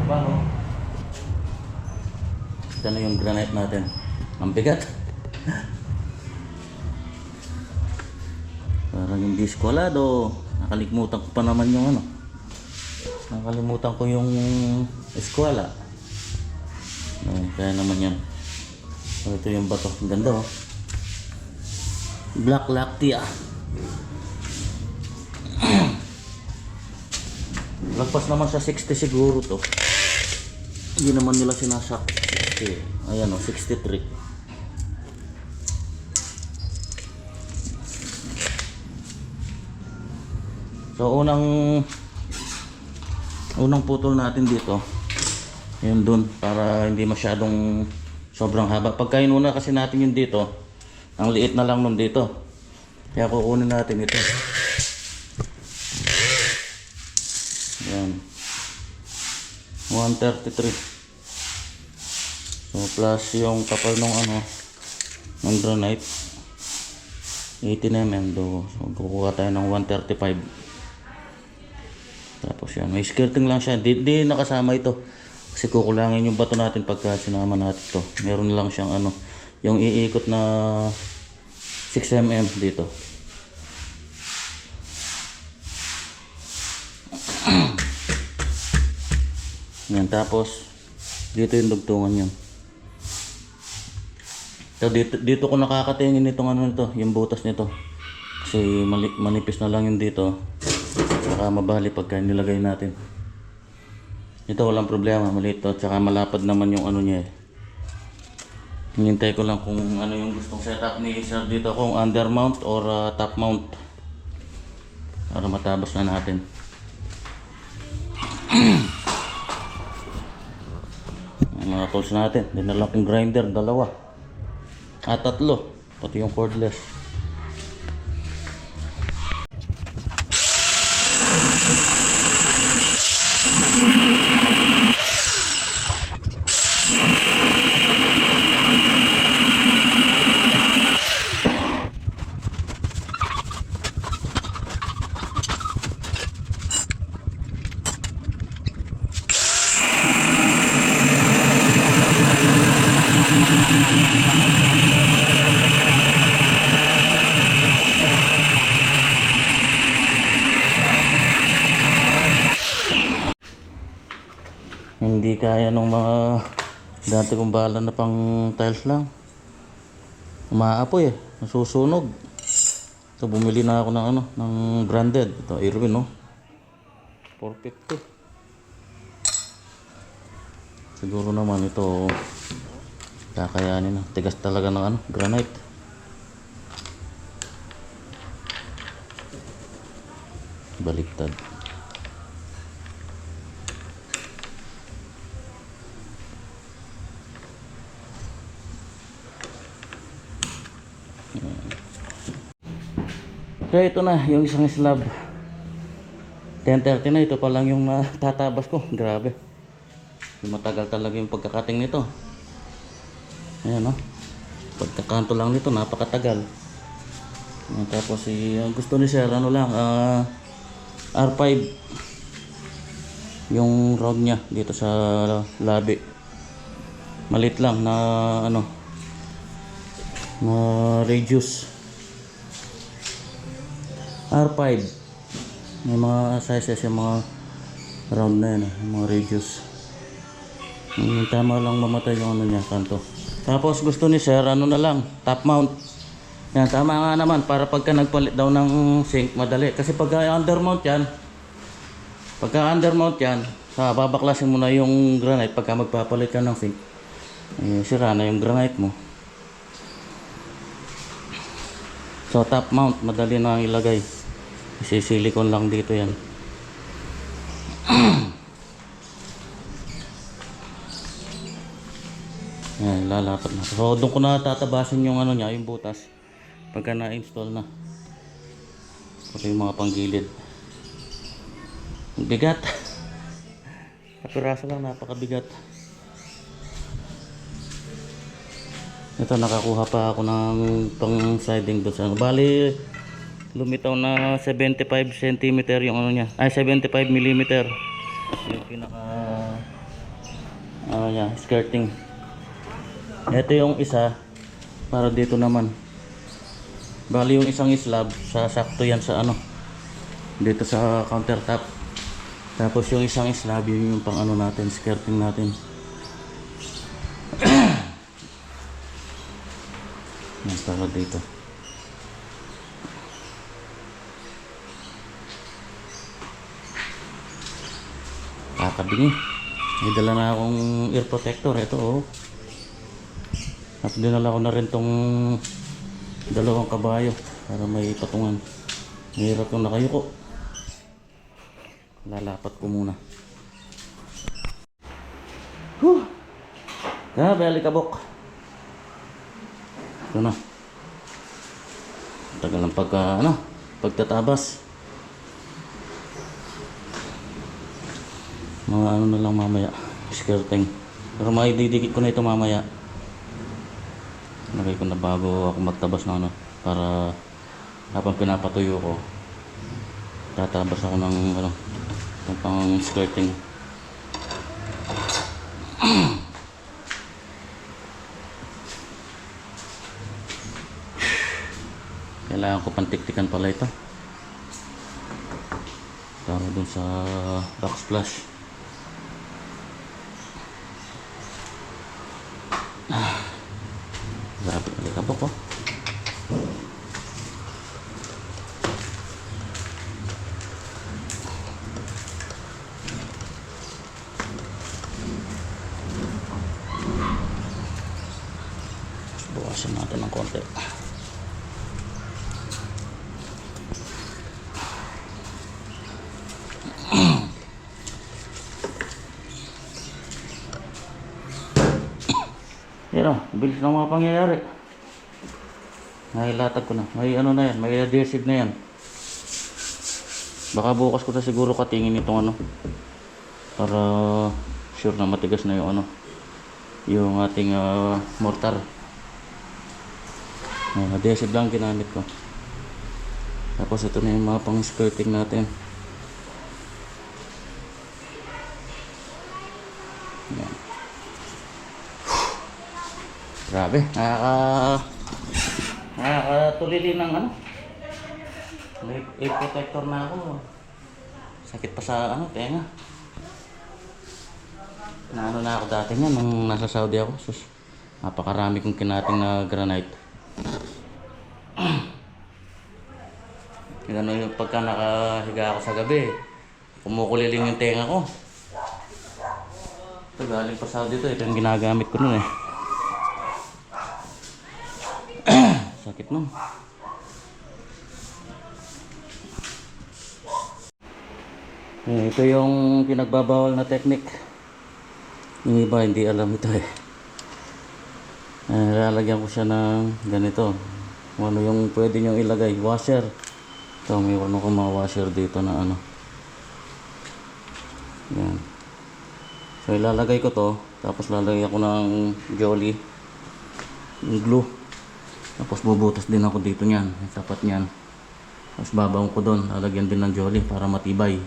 trabaho. Ito na yung granite natin. Ang bigat. Parang hindi eskwalado. Nakalimutan ko pa naman yung ano. Nakalimutan ko yung eskwala. Kaya naman yan. So, ito yung bato. Ang ganda oh. Black Lactia. Lagpas naman sa 60 siguro to. Hindi naman nila sinasak. Ayan o, 63. So unang putol natin dito. Yun dun, para hindi masyadong sobrang haba. Pagka inuna kasi natin yun dito, ang liit na lang nun dito. Kaya kukunin natin ito. Yan. 133. So plus yung kapal ng ano, ng granite 18 mm do. So kukuha tayo ng 135. Tapos yan, may skirting lang siya. Di nakasama ito. Kasi kukulangin yung bato natin pagka sinama natin ito. Meron lang siyang ano, yung iikot na 6 mm dito. Yan, tapos dito yung dugtungan yun. So dito ko nakakatingin itong ano nito, yung butas nito. Kasi manipis na lang yung dito. Saka mabali pagka nilagay natin. Ito walang problema, maliit to. Tsaka malapad naman yung ano niya eh. Hinintay ko lang kung ano yung gustong setup ni sir dito, kung under mount or top mount, para matabos na natin. Mga tools natin, dinala kong grinder, 2 at 3, pati yung cordless. Hindi kaya nung mga dati kong bala na pang tiles lang. Umaapoy eh, nasusunog. So bumili na ako ng ano, ng branded. Ito Irwin no. 450. Siguro naman ito kakayanin na. Tigas talaga ng ano, granite. Baliktad. Kaya ito na yung isang slab. 10:30 na, ito pa lang yung tatabas ko. Grabe. Matagal talaga yung pagkakating nito. Ayan o. Pagkakanto lang nito, napakatagal. Tapos gusto ni sir, ano lang, R5. Yung round niya dito sa labi. Malit lang na ano, na radius. R5. May mga sizes yung mga round na yan, mga radius. Tama lang mamatay yung ano niya, kanto. Tapos gusto ni sir, ano na lang, top mount. Yan, tama nga naman, para pagka nagpalit daw ng sink, madali. Kasi pagka undermount yan, babaklasin mo na yung granite pagka magpapalit ka ng sink. Sira na yung granite mo. So top mount, madali na ilagay. Silikon lang dito yan. Yan, lalapat na. So doon ko na tatabasin yung ano niya, yung butas. Pagka na-install na. Pati yung mga panggilid. Bigat. Kapiraso lang, napakabigat. Ito, nakakuha pa ako ng pang siding doon sa ano. Bali, lumitaw na 75 cm yung ano niya. Ay, 75 mm yung pinaka ano niya, skirting. Ito yung isa para dito naman. Bali yung isang slab, sasakto yan sa ano, dito sa countertop. Tapos yung isang slab, yun yung pang ano natin, skirting natin. Yan para dito. Kakabingi. May dala na akong ear protector. Ito oh. At dinala ko na rin tong dalawang kabayo para may patungan. Mahirap yung nakayuko. Lalapat ko muna. Huh! Grabe, alikabok. Ito na. Tagal ng pagtatabas. Mga ano na lang mamaya, skirting. Pero maididikit ko na ito mamaya. Lagay ko na bago ako magtabas na ano, para habang pinapatuyo ko, tatabas ako ng ano, ng pang skirting. Kailangan ko pantiktikan pala ito para dun sa backsplash. Grabe, alikabok oh. Bukasan natin ng konti. Yan o, bilis na mga pangyayari. Nahilatag ko na. May ano na yan, may adhesive na yan. Baka bukas ko na siguro katingin itong ano, para sure na matigas na yung ano, yung ating mortar. Adhesive lang ginamit ko. Tapos ito na yung mga pang skirting natin. Yan. Grabe, nakakatulili ng ano. May protector na ako. Sakit pa sa ano, tenga. Naano na ako dati nga nung nasa Saudi ako. Sus, napakarami kong kinating na granite. Ganun yung pagka nakahiga ako sa gabi, kumukuliling yung tenga ko. Ito galing pa Saudi ito, ito yung ginagamit ko nun eh. Sakit nun. Ito yung pinagbabawal na technique. Yung iba hindi alam ito eh. Lalagyan ko siya ng ganito. Kung ano yung pwede nyo ilagay. Washer. Ito, mayroon akong mga washer dito na ano. Yan. So ilalagay ko to. Tapos lalagyan ko ng jolly. Yung glue. Tapos bubutas din ako dito niyan. Tapat niyan. Tapos babaon ko doon. Lalagyan din ng jolly para matibay.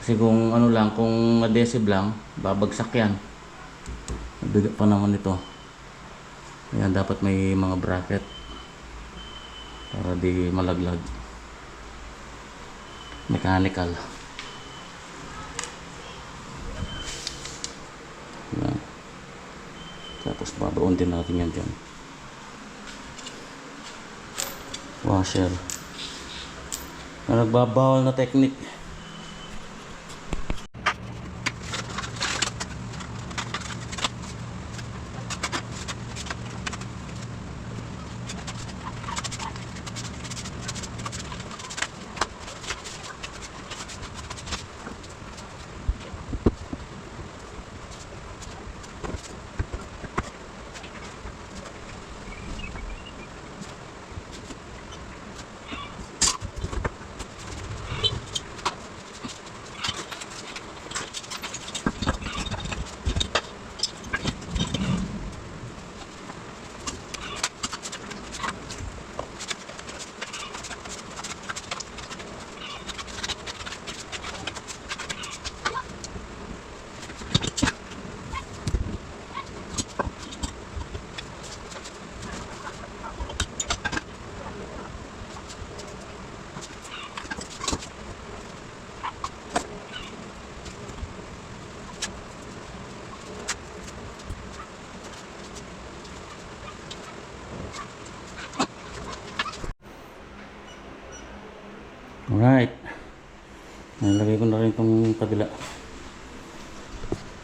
Kasi kung ano lang, kung adhesive lang, babagsak yan. Mabigat pa naman ito. Ayan, dapat may mga bracket para di malaglag. Mechanical. Ayan. Tapos babaon din natin yan dyan. Washer. Nagbabawal na technique. Alright. Nalagay ko na rin itong kabila.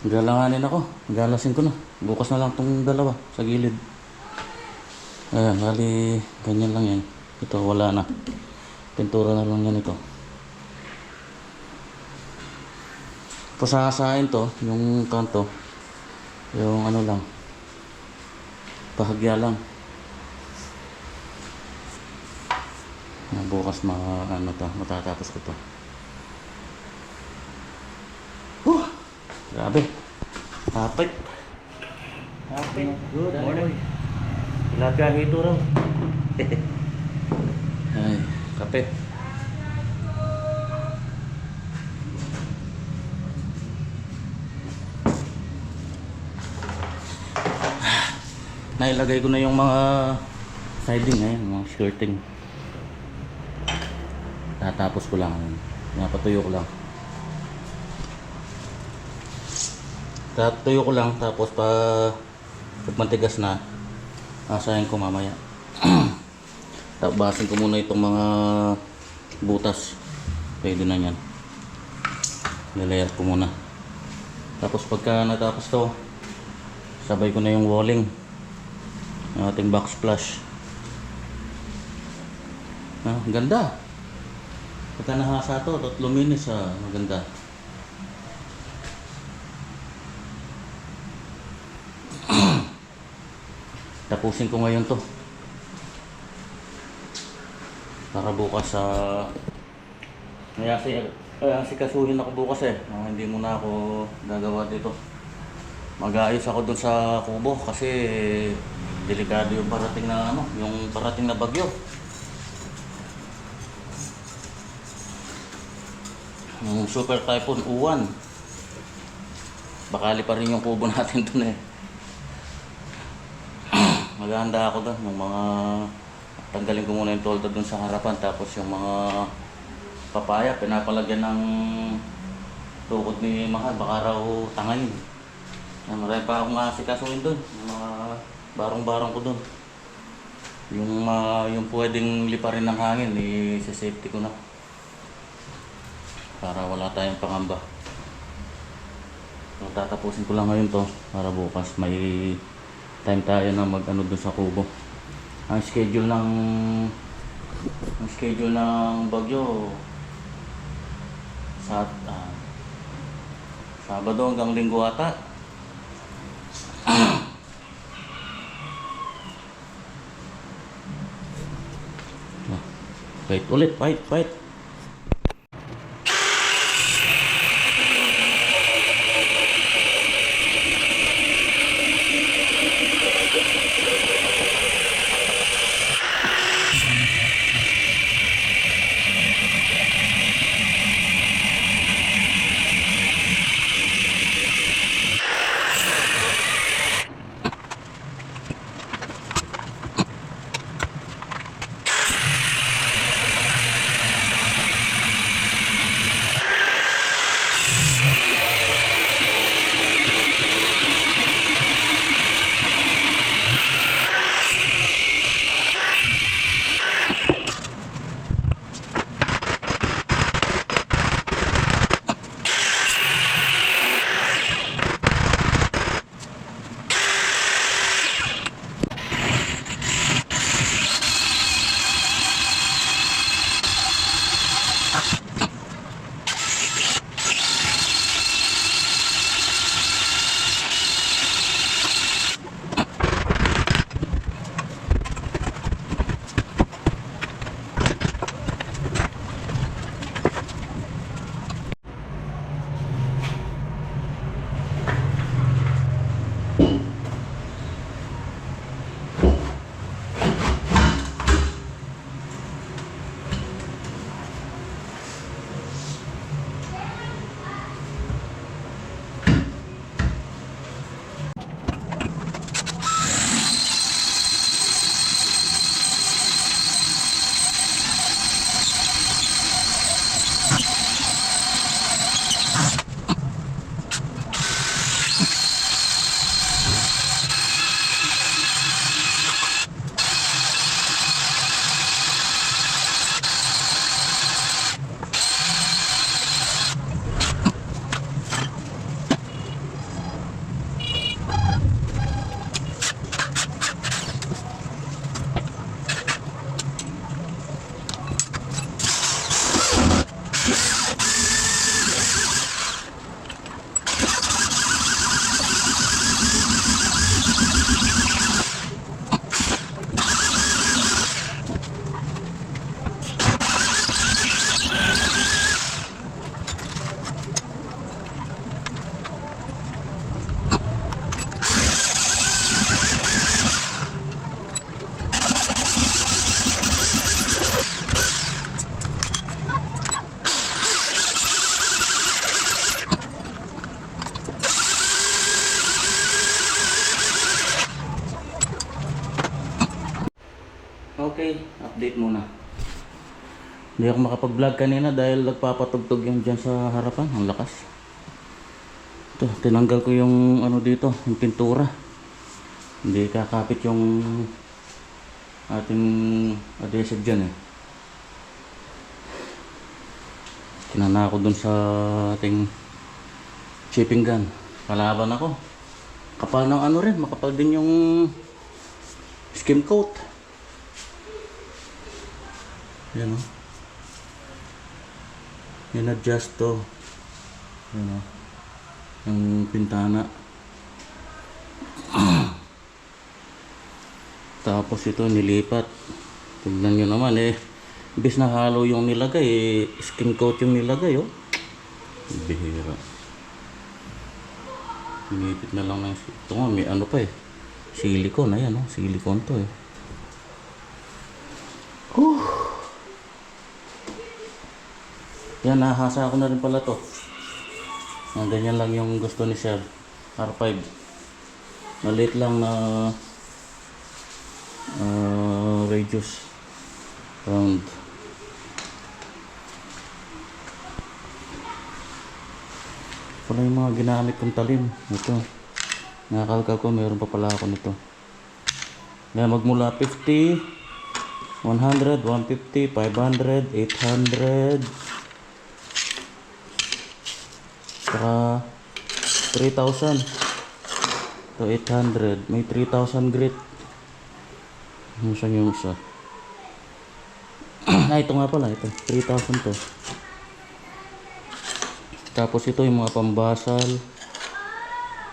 Galanganin ako. Galasin ko na. Bukas na lang itong dalawa sa gilid. Ayan, bali ganyan lang yan. Ito wala na. Pintura na lang yan ito. Pasasain to, yung kanto. Yung ano lang. Bahagya lang. Bukas matatapos ko to. Grabe. Hapit. Good morning. Tilapia hito raw. Ay, kape. Nailagay ko na yung mga siding ngayon, mga skirting. Tatapos ko lang. Napatuyo ko lang. Tatuyo ko lang tapos pag mantigas na, asahin ko mamaya. Tabasin ko muna itong mga butas. Pwede na yan. Nilayer ko muna. Tapos pagka natapos to, sabay ko na yung walling. Yung ating backsplash. Ganda. Pagka nahasa to, luminis. Maganda. Tapusin ko ngayon to para bukas kasuhin ako bukas hindi muna ako gagawa dito. Mag-aayos ako dun sa kubo kasi delikado yung parating na bagyo, yung super typhoon Uwan. Bakali pa rin yung kubo natin dun Maghahanda ako doon, yung mga tanggalin ko muna yung tolda doon sa harapan, tapos yung mga papaya pinapalagyan ng tukod ni Mahal, baka raw tangayin. Marami pa akong asikasuhin doon, yung mga barong-barong ko doon. Yung pwedeng liparin ng hangin, i-safety ko na para wala tayong pangamba. So, tatapusin ko lang ngayon to para bukas may time tayo na mag-ano dun sa kubo. Ang schedule ng bagyo Sabado hanggang Linggo ata. Fight ulit, fight. Okay, update muna. Hindi ako makapag-vlog kanina dahil nagpapatugtog yung dyan sa harapan. Ang lakas. Ito, tinanggal ko yung ano dito, yung pintura. Hindi kakapit yung ating adhesive dyan eh. Kinana ko dun sa ating chipping gun. Kalaban ako. Kapal ng ano rin, makapal din yung skim coat. Yan o. In-adjust to. Yan o. Yung pintana. Tapos ito nilipat. Tignan nyo naman eh. Imbis na halo yung nilagay eh, skim coat yung nilagay oh. Bihira. Pinipit na lang ng ito nga, may ano pa eh. Silicone, ayan oh. Silicone to eh. Yan, nahasa ako na rin pala to. Ganyan lang yung gusto ni Sir. R5. Maliit lang na radius. Round. Pala yung mga ginamit kong talim. Ito. Nakakalkal ko, mayroon pa pala ako nito. Yan, magmula 50, 100, 150, 500, 800, saka 3,000 to 800. May 3,000 grit. Saan yung isa? Ito nga pala, ito 3,000 to. Tapos ito yung mga pambasal.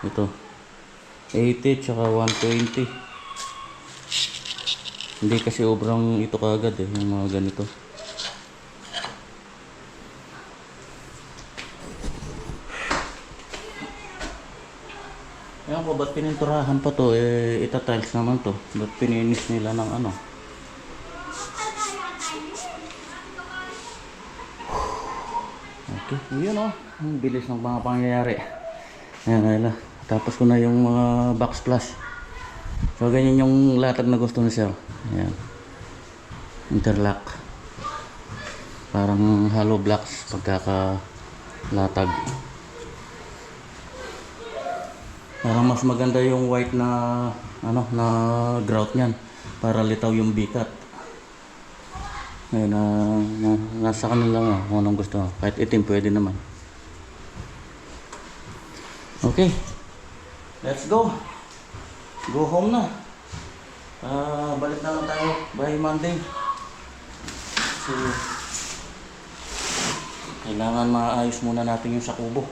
Ito 80 tsaka 120. Hindi kasi obrang ito kaagad eh, yung mga ganito. Ayan ko, ba't pininturahan pa to? Eh, ita-tiles naman to. Ba't pininis nila ng ano? Okay, yun o. Ang bilis ng mga pangyayari. Ayan, ayan. Tapos ko na yung mga backsplash. So, ganyan yung latag na gusto ni Sir. Ayan. Interlock. Parang hollow blocks pagkakalatag. Parang mas maganda yung white na ano na grout niyan para litaw yung bikat. Ayun, nasa kanila nga kung anong gusto. Kahit itim pwede naman. Okay. Let's go. Go home na. Balik na lang tayo by Monday. So, kailangan maayos muna natin yung sa kubo.